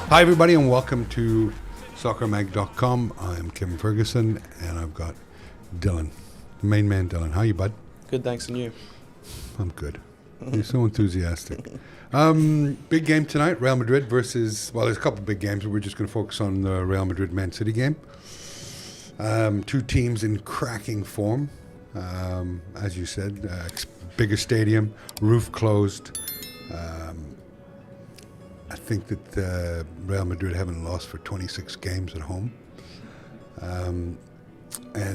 Hi, everybody, and welcome to soccermag.com. I'm Kim Ferguson, and I've got Dylan, main man Dylan. How are you, bud? Good, thanks, and you? I'm good. You're so enthusiastic. Big game tonight, Real Madrid versus, well, there's a couple of big games, but we're just going to focus on the Real Madrid-Man City game. Two teams in cracking form. As you said, bigger stadium, roof closed. I think that Real Madrid haven't lost for 26 games at home, and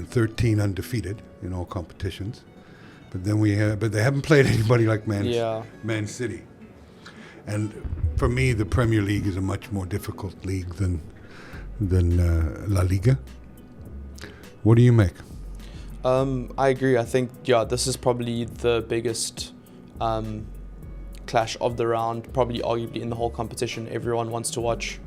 13 undefeated in all competitions. But then but they haven't played anybody like Man City. And for me, the Premier League is a much more difficult league than La Liga. What do you make? I agree. I think this is probably the biggest clash of the round, probably arguably in the whole competition. Everyone wants to watch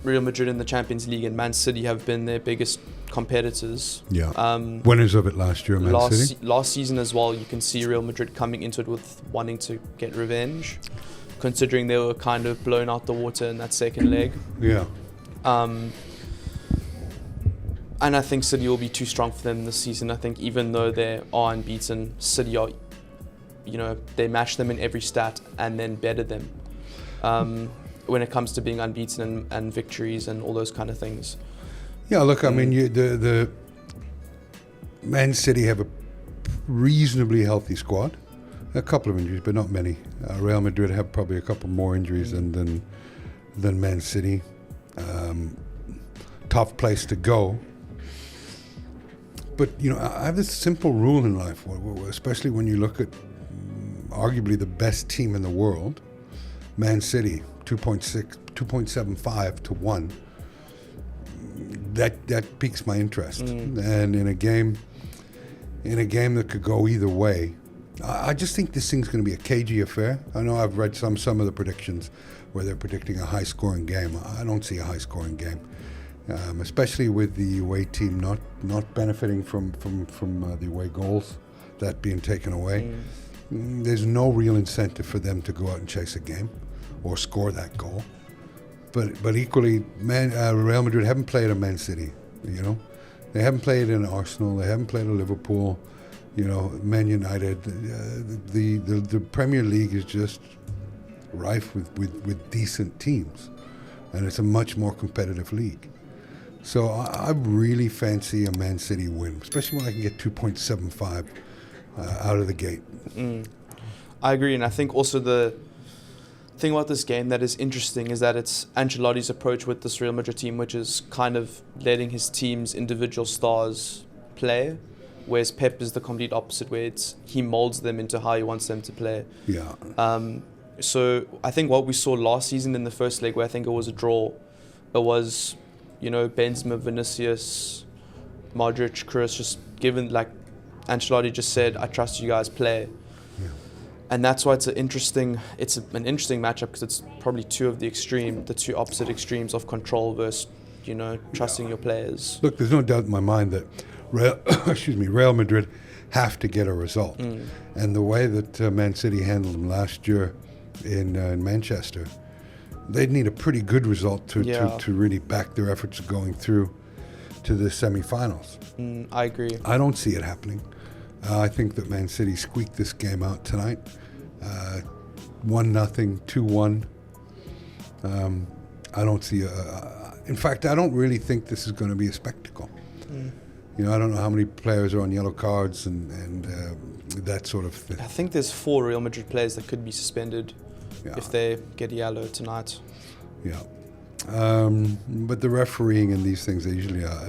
Real Madrid in the Champions League, and Man City have been their biggest competitors. Winners of it last year, Man City. Last season as well, you can see Real Madrid coming into it with wanting to get revenge, considering they were kind of blown out the water in that second leg. And I think City will be too strong for them this season. I think even though they are unbeaten, City are, they match them in every stat and then better them when it comes to being unbeaten and victories and all those kind of things. Yeah, look, I mean, the Man City have a reasonably healthy squad. A couple of injuries, but not many. Real Madrid have probably a couple more injuries than Man City. Tough place to go. But, I have this simple rule in life, especially when you look at arguably the best team in the world, Man City, 2.75 to 1. That piques my interest. And in a game that could go either way, I just think this thing's going to be a cagey affair. I know I've read some of the predictions where they're predicting a high-scoring game. I don't see a high-scoring game. Especially with the away team not benefiting from the away goals that being taken away. There's no real incentive for them to go out and chase a game or score that goal. But equally, Real Madrid haven't played a Man City. They haven't played an Arsenal. They haven't played a Liverpool. Man United. The Premier League is just rife with decent teams, and it's a much more competitive league. So I really fancy a Man City win, especially when I can get 2.75 out of the gate. I agree, and I think also the thing about this game that is interesting is that it's Angelotti's approach with this Real Madrid team, which is kind of letting his team's individual stars play, whereas Pep is the complete opposite, where he molds them into how he wants them to play. So I think what we saw last season in the first leg, where I think it was a draw, it was Benzema, Vinicius, Modric, Kroos, just given, like Ancelotti just said, I trust you guys, play. And that's why it's an interesting matchup, because it's probably the two opposite extremes of control versus, trusting your players. Look, there's no doubt in my mind that Real Madrid have to get a result. And the way that Man City handled them last year in Manchester, they'd need a pretty good result to really back their efforts of going through to the semi-finals. I agree. I don't see it happening. I think that Man City squeaked this game out tonight. 1-0, 2-1. I don't see in fact, I don't really think this is going to be a spectacle. I don't know how many players are on yellow cards and that sort of thing. I think there's 4 Real Madrid players that could be suspended if they get yellow tonight. But the refereeing in these things, they usually are.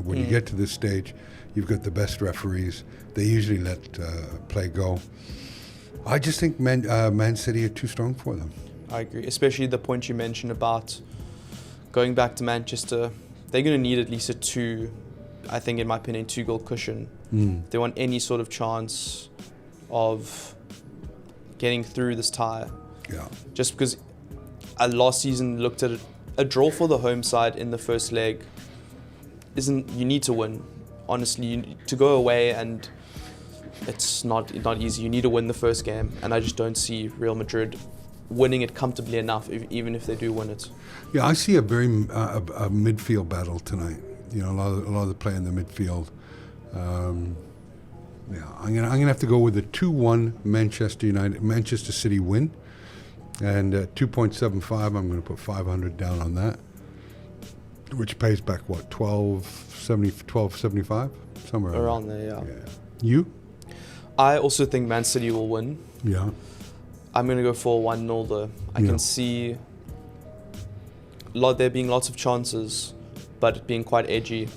When you get to this stage, you've got the best referees. They usually let play go. I just think Man City are too strong for them. I agree, especially the point you mentioned about going back to Manchester. They're going to need at least I think in my opinion, 2-goal cushion. If they want any sort of chance of getting through this tie. Just because last season looked at a draw for the home side in the first leg you need to win. Honestly, to go away and it's not easy. You need to win the first game, and I just don't see Real Madrid winning it comfortably enough, even if they do win it. Yeah, I see a very a midfield battle tonight. You know, a lot of the play in the midfield. Yeah, I'm gonna have to go with a 2-1 Manchester City win, and 2.75. I'm gonna put 500 down on that, which pays back what, 12.75 somewhere Around there, yeah. You? I also think Man City will win. Yeah. I'm going to go for 1-0 though. I can see there being lots of chances, but it being quite edgy.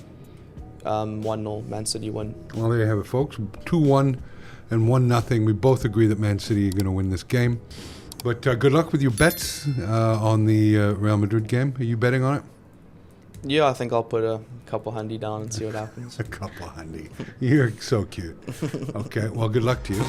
1-0 Man City win. Well, there you have it, folks. 2-1 and 1-0. We both agree that Man City are going to win this game. But good luck with your bets on the Real Madrid game. Are you betting on it? Yeah, I think I'll put a couple handy down and see what happens. A couple handy. You're so cute. Okay, well, good luck to you.